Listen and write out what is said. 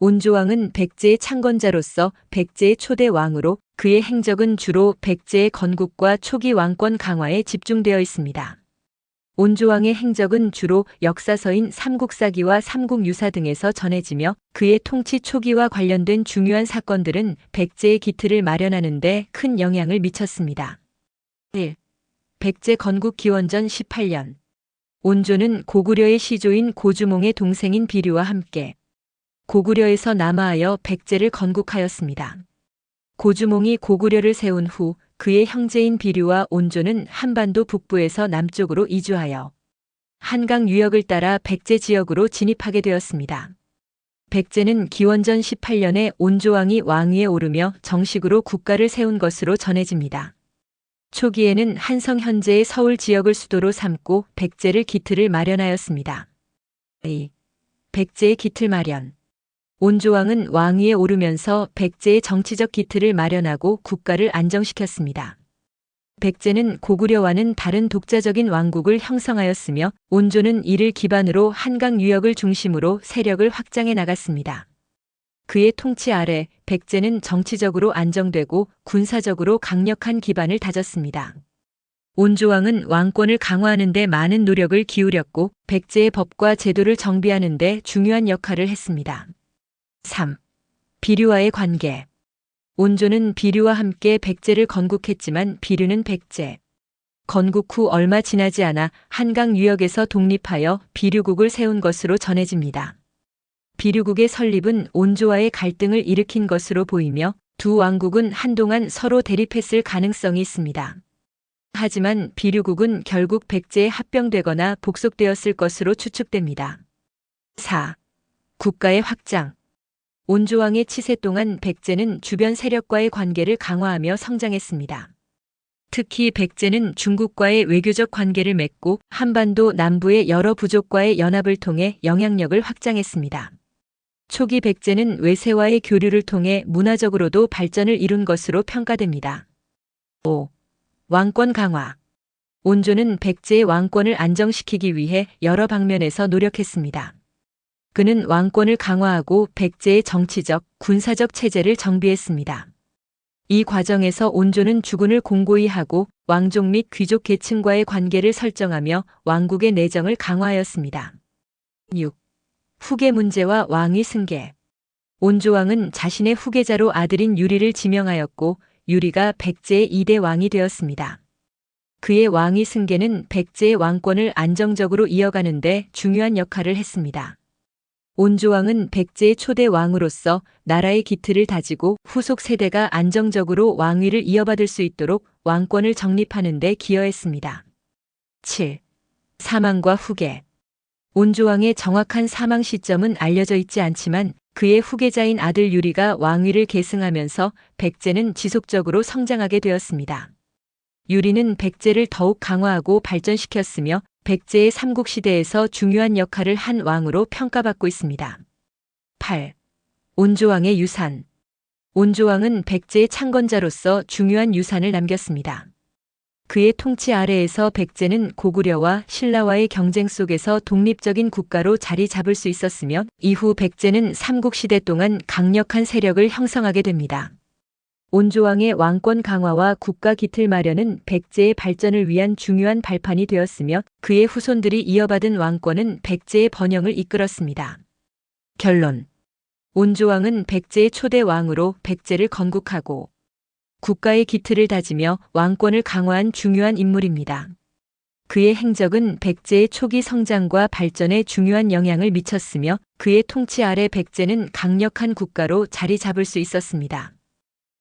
온조왕은 백제의 창건자로서 백제의 초대 왕으로 그의 행적은 주로 백제의 건국과 초기 왕권 강화에 집중되어 있습니다. 온조왕의 행적은 주로 역사서인 삼국사기와 삼국유사 등에서 전해지며 그의 통치 초기와 관련된 중요한 사건들은 백제의 기틀을 마련하는 데 큰 영향을 미쳤습니다. 1. 백제 건국 기원전 18년. 온조는 고구려의 시조인 고주몽의 동생인 비류와 함께 고구려에서 남하하여 백제를 건국하였습니다. 고주몽이 고구려를 세운 후 그의 형제인 비류와 온조는 한반도 북부에서 남쪽으로 이주하여 한강 유역을 따라 백제 지역으로 진입하게 되었습니다. 백제는 기원전 18년에 온조왕이 왕위에 오르며 정식으로 국가를 세운 것으로 전해집니다. 초기에는 한성 현재의 서울 지역을 수도로 삼고 백제를 기틀을 마련하였습니다. 2. 백제의 기틀 마련. 온조왕은 왕위에 오르면서 백제의 정치적 기틀을 마련하고 국가를 안정시켰습니다. 백제는 고구려와는 다른 독자적인 왕국을 형성하였으며 온조는 이를 기반으로 한강 유역을 중심으로 세력을 확장해 나갔습니다. 그의 통치 아래 백제는 정치적으로 안정되고 군사적으로 강력한 기반을 다졌습니다. 온조왕은 왕권을 강화하는 데 많은 노력을 기울였고 백제의 법과 제도를 정비하는 데 중요한 역할을 했습니다. 3. 비류와의 관계. 온조는 비류와 함께 백제를 건국했지만 비류는 백제 건국 후 얼마 지나지 않아 한강 유역에서 독립하여 비류국을 세운 것으로 전해집니다. 비류국의 설립은 온조와의 갈등을 일으킨 것으로 보이며 두 왕국은 한동안 서로 대립했을 가능성이 있습니다. 하지만 비류국은 결국 백제에 합병되거나 복속되었을 것으로 추측됩니다. 4. 국가의 확장. 온조왕의 치세 동안 백제는 주변 세력과의 관계를 강화하며 성장했습니다. 특히 백제는 중국과의 외교적 관계를 맺고 한반도 남부의 여러 부족과의 연합을 통해 영향력을 확장했습니다. 초기 백제는 외세와의 교류를 통해 문화적으로도 발전을 이룬 것으로 평가됩니다. 5. 왕권 강화. 온조는 백제의 왕권을 안정시키기 위해 여러 방면에서 노력했습니다. 그는 왕권을 강화하고 백제의 정치적, 군사적 체제를 정비했습니다. 이 과정에서 온조는 주군을 공고히 하고 왕족 및 귀족 계층과의 관계를 설정하며 왕국의 내정을 강화하였습니다. 6. 후계 문제와 왕위 승계. 온조왕은 자신의 후계자로 아들인 유리를 지명하였고 유리가 백제의 2대 왕이 되었습니다. 그의 왕위 승계는 백제의 왕권을 안정적으로 이어가는 데 중요한 역할을 했습니다. 온조왕은 백제의 초대 왕으로서 나라의 기틀을 다지고 후속 세대가 안정적으로 왕위를 이어받을 수 있도록 왕권을 정립하는 데 기여했습니다. 7. 사망과 후계. 온조왕의 정확한 사망 시점은 알려져 있지 않지만 그의 후계자인 아들 유리가 왕위를 계승하면서 백제는 지속적으로 성장하게 되었습니다. 유리는 백제를 더욱 강화하고 발전시켰으며 백제의 삼국시대에서 중요한 역할을 한 왕으로 평가받고 있습니다. 8. 온조왕의 유산. 온조왕은 백제의 창건자로서 중요한 유산을 남겼습니다. 그의 통치 아래에서 백제는 고구려와 신라와의 경쟁 속에서 독립적인 국가로 자리 잡을 수 있었으며 이후 백제는 삼국시대 동안 강력한 세력을 형성하게 됩니다. 온조왕의 왕권 강화와 국가 기틀 마련은 백제의 발전을 위한 중요한 발판이 되었으며 그의 후손들이 이어받은 왕권은 백제의 번영을 이끌었습니다. 결론. 온조왕은 백제의 초대 왕으로 백제를 건국하고 국가의 기틀을 다지며 왕권을 강화한 중요한 인물입니다. 그의 행적은 백제의 초기 성장과 발전에 중요한 영향을 미쳤으며 그의 통치 아래 백제는 강력한 국가로 자리 잡을 수 있었습니다.